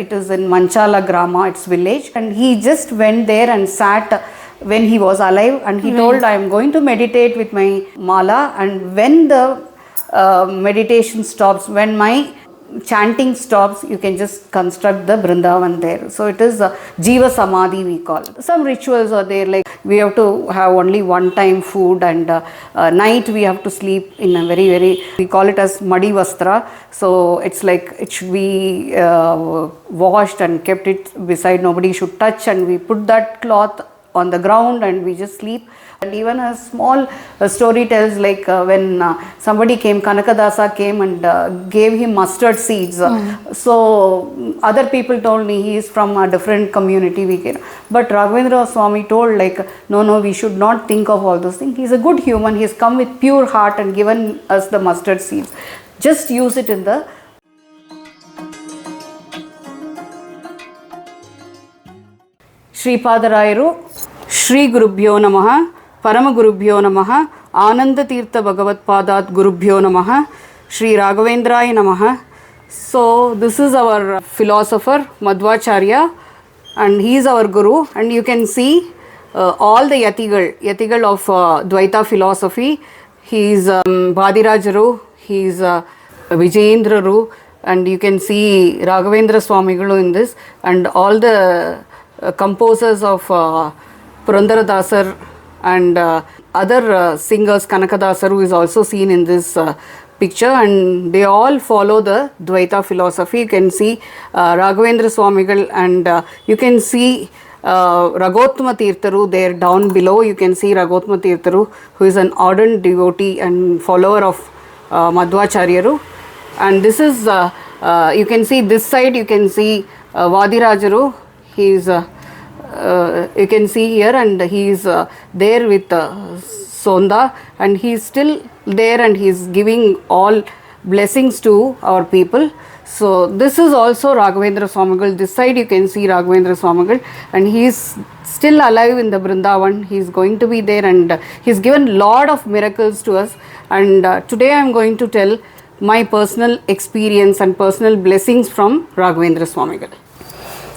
It is in Manchala Grama, its village, and he just went there and sat when he was alive, and he told, I am going to meditate with my mala, and when the meditation stops, when my chanting stops, you can just construct the Vrindavan there. So it is jeeva samadhi, we call it. Some rituals are there, like we have to have only one time food, and night we have to sleep in a very, we call it as madi vastra. So it's like it should be washed and kept it beside, nobody should touch, and we put that cloth on the ground and we just sleep. And even a small story tells, like when somebody came, Kanakadas came and gave him mustard seeds. So other people told me he is from a different community. But Raghavendra Swamy told, like, no, we should not think of all those things. He's a good human. He's come with pure heart and given us the mustard seeds. Just use it in the Shripadarayaru, Shri Gurubhyo Namaha, Parama Gurubhyo Namaha, Ananda Tirtha Bhagavad Padat Gurubhyo Namaha, Shri Raghavendraya Namaha. So this is our philosopher Madhvacharya, and he is our guru, and you can see all the yatigal of Dvaita philosophy. He is Bhadirajaru, he is Vijayendraru, and you can see Raghavendra Swamigalu in this, and all the composers of Purandaradasar and other singers, Kanakadas, who is also seen in this picture, and they all follow the Dvaita philosophy. You can see Raghavendra Swamigal, and you can see Raghottama Tirtharu there down below. You can see Raghottama Tirtharu, who is an ardent devotee and follower of Madhvacharyaru. And this is, you can see this side, you can see Vadirajaru. He is, you can see here, and he is there with Sonda, and he is still there, and he is giving all blessings to our people. So this is also Raghavendra Swamigal. This side you can see Raghavendra Swamigal, and he is still alive in the Vrindavan. He is going to be there, and he has given lot of miracles to us. And today I am going to tell my personal experience and personal blessings from Raghavendra Swamigal.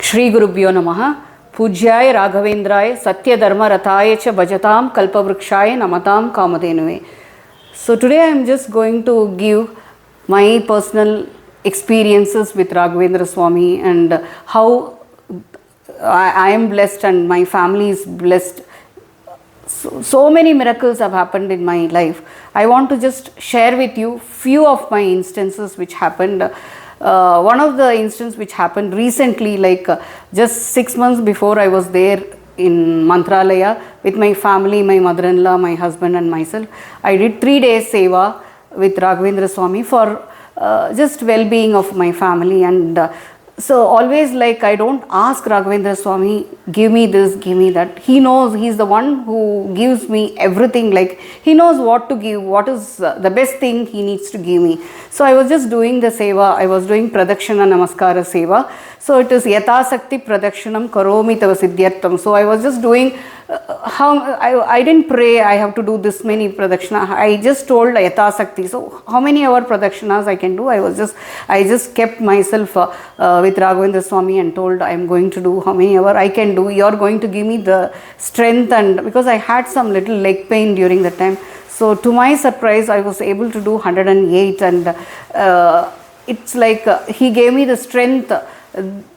Shri Gurubhyo Namaha. Pujyaya Raghavendraya Satya Dharma Rathaya Cha Bhajatam Kalpavrukshaya Namatam Kamadhenuve. So today I am just going to give my personal experiences with Raghavendra Swamy, and how I am blessed and my family is blessed. So many miracles have happened in my life. I want to just share with you few of my instances which happened. One of the instances which happened recently, like just 6 months before, I was there in Mantralaya with my family, my mother-in-law, my husband and myself. I did 3 days seva with Raghavendra Swamy for just well-being of my family. And so always, like, I don't ask Raghavendra Swamy, give me this, give me that. He knows, he's the one who gives me everything. Like, he knows what to give, what is the best thing he needs to give me. So I was just doing the seva. I was doing pradakshina namaskara seva. So it is yata sakti pradakshinam karomi tava siddhyartam. So I was just doing I didn't pray I have to do this many pradakshina. I just told yata sakti. So how many hour pradakshinas I can do? I just kept myself with Raghavendra Swamy and told, I am going to do how many hour I can do. You are going to give me the strength, and because I had some little leg pain during the time. So to my surprise, I was able to do 108, and it's like he gave me the strength.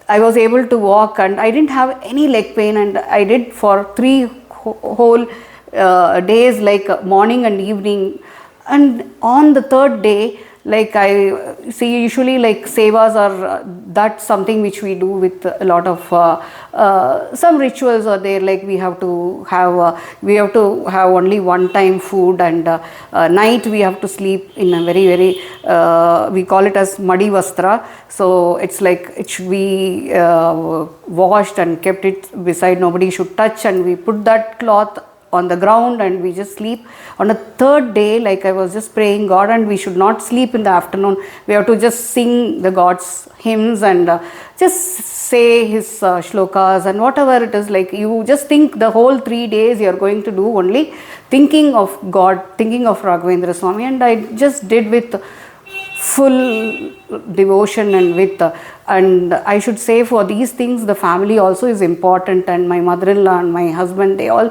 I was able to walk, and I didn't have any leg pain, and I did for 3 whole days, like morning and evening. And on the 3rd day, like I see, usually like sevas are that's something which we do with a lot of some rituals are there, like we have to have only one time food, and night we have to sleep in a very we call it as madi vastra. So it's like it should be washed and kept it beside, nobody should touch, and we put that cloth on the ground and we just sleep. On a 3rd day, like I was just praying God, and we should not sleep in the afternoon. We have to just sing the God's hymns and just say his shlokas and whatever it is. Like you just think the whole 3 days you are going to do only thinking of God, thinking of Raghavendra Swamy. And I just did with full devotion and with and I should say for these things the family also is important, and my mother-in-law and my husband, they all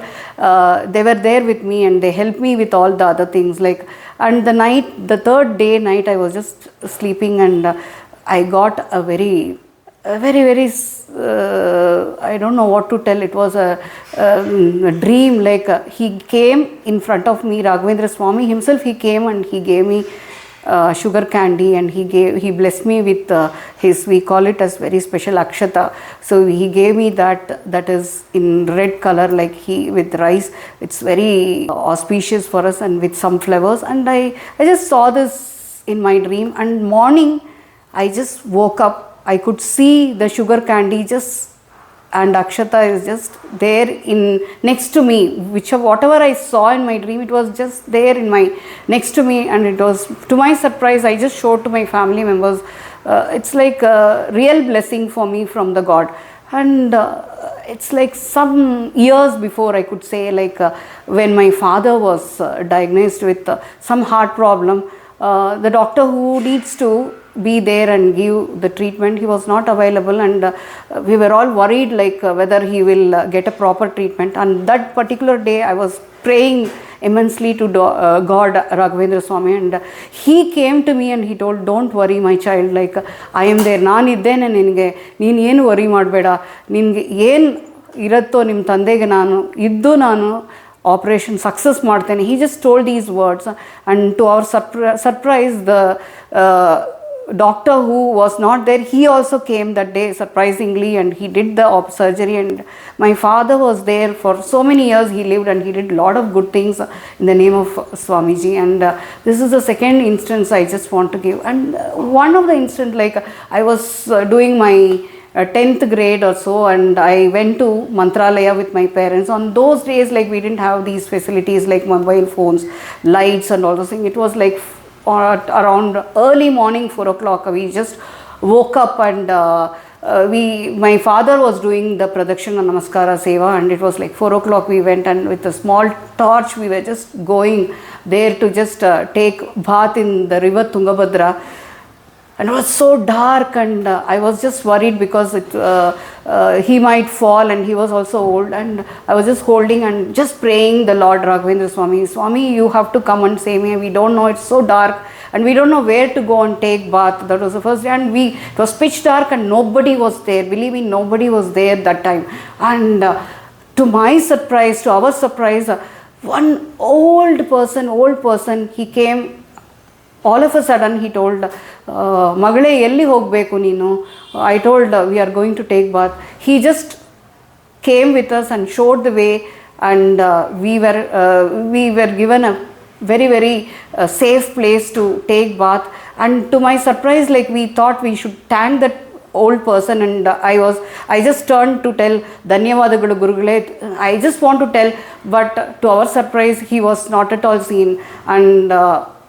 they were there with me and they helped me with all the other things, like. And the third day night I was just sleeping, and I got a very I don't know what to tell. It was a dream, like he came in front of me, Raghavendra Swamy himself. He came and he gave me sugar candy, and he blessed me with his, we call it as very special akshata. So he gave me that is in red color, like with rice. It's very auspicious for us, and with some flowers. And I just saw this in my dream, and morning I just woke up. I could see the sugar candy and akshata is just there next to me. Whatever I saw in my dream, it was just there next to me, and it was, to my surprise, I just showed to my family members. It's like a real blessing for me from the God. And it's like some years before, I could say, like when my father was diagnosed with some heart problem, the doctor who needs to be there and give the treatment, he was not available, and we were all worried, like whether he will get a proper treatment. And that particular day I was praying immensely to God, Raghavendra Swamy, and he came to me and he told, don't worry my child, like I am there, ನಾನು ಇದ್ದೇನೆ ನಿನಗೆ, ನೀನು ಏನು worry ಮಾಡಬೇಡ, ನಿನಗೆ ಏನು ಇರುತ್ತೋ ನಿಮ್ಮ ತಂದೆಗೆ ನಾನು operation success ಮಾಡ್ತೇನೆ. He just told these words, and to our surprise, the doctor who was not there, he also came that day surprisingly, and he did the surgery. And my father was there for so many years. He lived and he did a lot of good things in the name of Swamiji. And this is the second instance I just want to give. And one of the instance, like I was doing my 10th grade or so, and I went to Mantralaya with my parents. On those days, like we didn't have these facilities like mobile phones, lights and all those things. It was like around early morning, 4 o'clock, we just woke up, and my father was doing the pradakshina namaskara seva, and it was like 4 o'clock. We went, and with a small torch we were just going there to just take bath in the river Tungabhadra. And it was so dark, and I was just worried because he might fall, and he was also old, and I was just holding and just praying the Lord Raghavendra Swamy, Swamy, you have to come and save me. We don't know, it's so dark, and we don't know where to go and take bath. That was the first day, and it was pitch dark, and nobody was there. Believe me, nobody was there that time. And to my surprise, to our surprise, one old person, he came. All of a sudden he told, Magale elli hogbeku neenu. I told, we are going to take bath. He just came with us and showed the way, and we were given a very, very safe place to take bath. And to my surprise, like we thought we should thank that old person, and I just turned to tell, Dhanyavadagalu Gurugule. I just want to tell, but to our surprise, he was not at all seen. And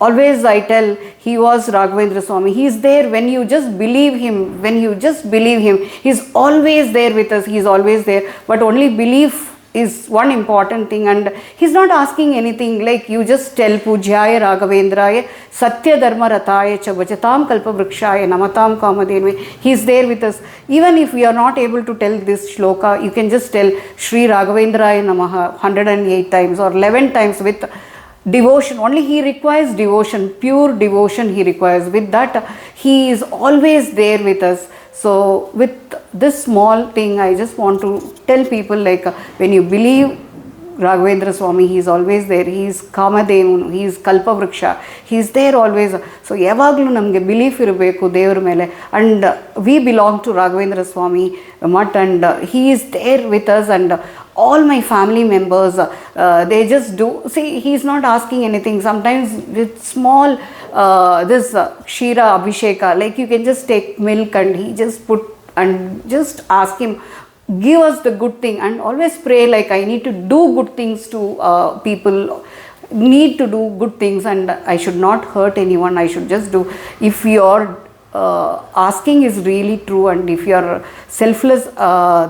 always I tell, he was Raghavendra Swamy. He is there when you just believe him. He's always there with us. He's always there. But only belief is one important thing, and he's not asking anything. Like you just tell, Pujyaya Raghavendraya Satya Dharma Rataya Cha Vajatam Kalpa Vrikshaya Namatam Kamadhenve. He's there with us. Even if we are not able to tell this shloka, you can just tell Shri Raghavendraya Namaha 108 times or 11 times with devotion. Only he requires devotion, pure devotion he requires. With that, he is always there with us. So with this small thing, I just want to tell people, like when you believe Raghavendra Swamy, he is always there. He is Kamadhenu, he is Kalpa Vriksha, he is there always. So yavaglu namge belief irbeku devara mele, and we belong to Raghavendra Swamy Mutt, and he is there with us. And all my family members, they just do. See, he is not asking anything. Sometimes with small this Kshira Abhisheka, like you can just take milk and he just put and just ask him, give us the good thing, and always pray, like I need to do good things to people, need to do good things, and I should not hurt anyone. I should just do. If your asking is really true, and if your selfless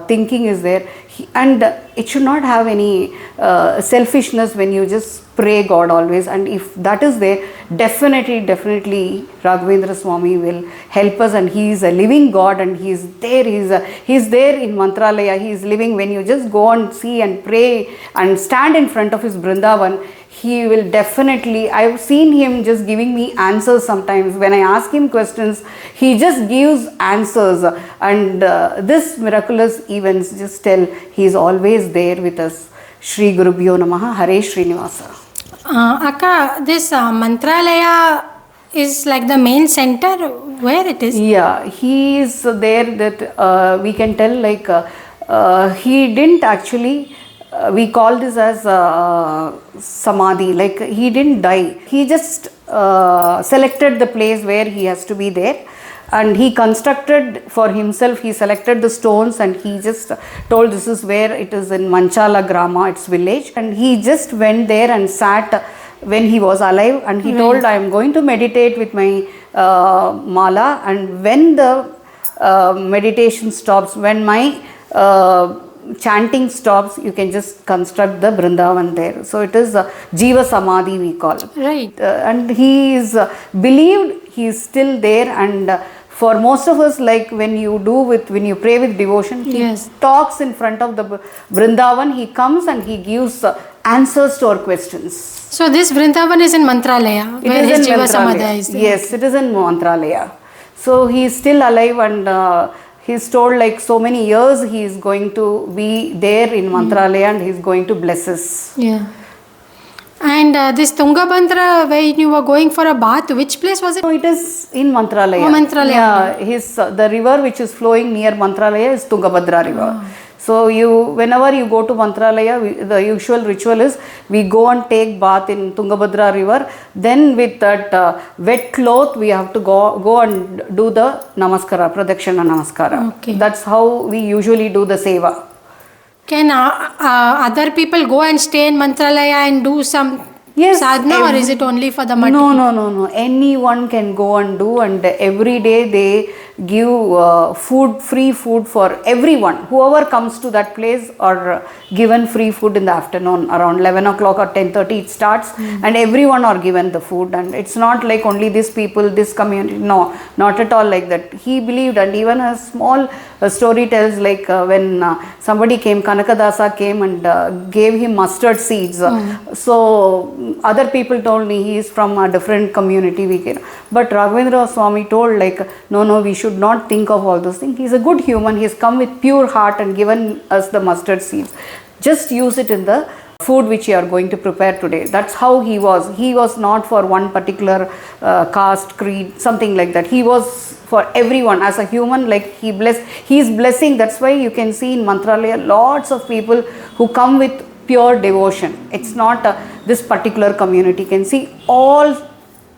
thinking is there, and it should not have any selfishness when you just pray God always, and if that is there, definitely Raghavendra Swamy will help us, and he is a living God, and he is there in Mantralaya. He is living. When you just go and see and pray and stand in front of his Vrindavan, he will definitely, I've seen him just giving me answers sometimes. When I ask him questions, he just gives answers, and this miraculous events just tell he is always there with us. Shri Gurubhyo Namaha. Hare Srinivasa. Akka, this Mantralaya is like the main center where it is? Yeah, he is there that we can tell, like he didn't actually, we call this as samadhi, like he didn't die. He just selected the place where he has to be there, and he constructed for himself. He selected the stones, and he just told this is where it is, in Manchala Grama, its village, and he just went there and sat when he was alive, and he told, I am going to meditate with my mala, and when the meditation stops, when my chanting stops, you can just construct the Vrindavan there. So it is jeeva samadhi, we call it. Right. And he is believed, he is still there, and for most of us, like when you pray with devotion, he talks in front of the Vrindavan, he comes and he gives answers to our questions. So this Vrindavan is in Mantralaya, where his Jiva Samadhi is there. Yes, it is in Mantralaya. So he is still alive, and he is told, like so many years he is going to be there in Mantralaya, and he is going to bless us. Yeah. And this Tungabhadra, when you were going for a bath, which place was it? So it is in Mantralaya. Oh, Mantralayam. Yeah, the river which is flowing near Mantralaya is Tungabhadra river. So whenever you go to Mantralaya, the usual ritual is we go and take bath in Tungabhadra river. Then with that wet cloth, we have to go and do the namaskara, pradakshina namaskara. Okay. That's how we usually do the seva. Can other people go and stay in Mantralaya and do some sadhana, or is it only for the mud? No. Anyone can go and do, and every day they give free food for everyone. Whoever comes to that place are given free food in the afternoon, around 11 o'clock or 10:30 it starts, and everyone are given the food. And it's not like only these people, this community. No, not at all like that. He believed, and even a small story tells, like when somebody came, Kanakadas came and gave him mustard seeds. So other people told me he is from a different community. But Raghavendra Swamy told, like, no, we should not think of all those things. He's a good human. He has come with pure heart and given us the mustard seeds. Just use it in the food which you are going to prepare today. That's how he was. He was not for one particular caste, creed, something like that. He was for everyone. As a human, like he is blessing. That's why you can see in Mantralaya lots of people who come with pure devotion. It's not this particular community. You can see all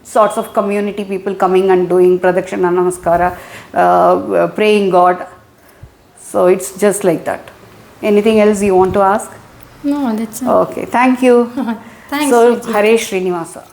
sorts of community people coming and doing pradakshina namaskara, praying God. So it's just like that. Anything else you want to ask? No, that's all. Okay, thank you. Thanks. So, Hare Srinivasa.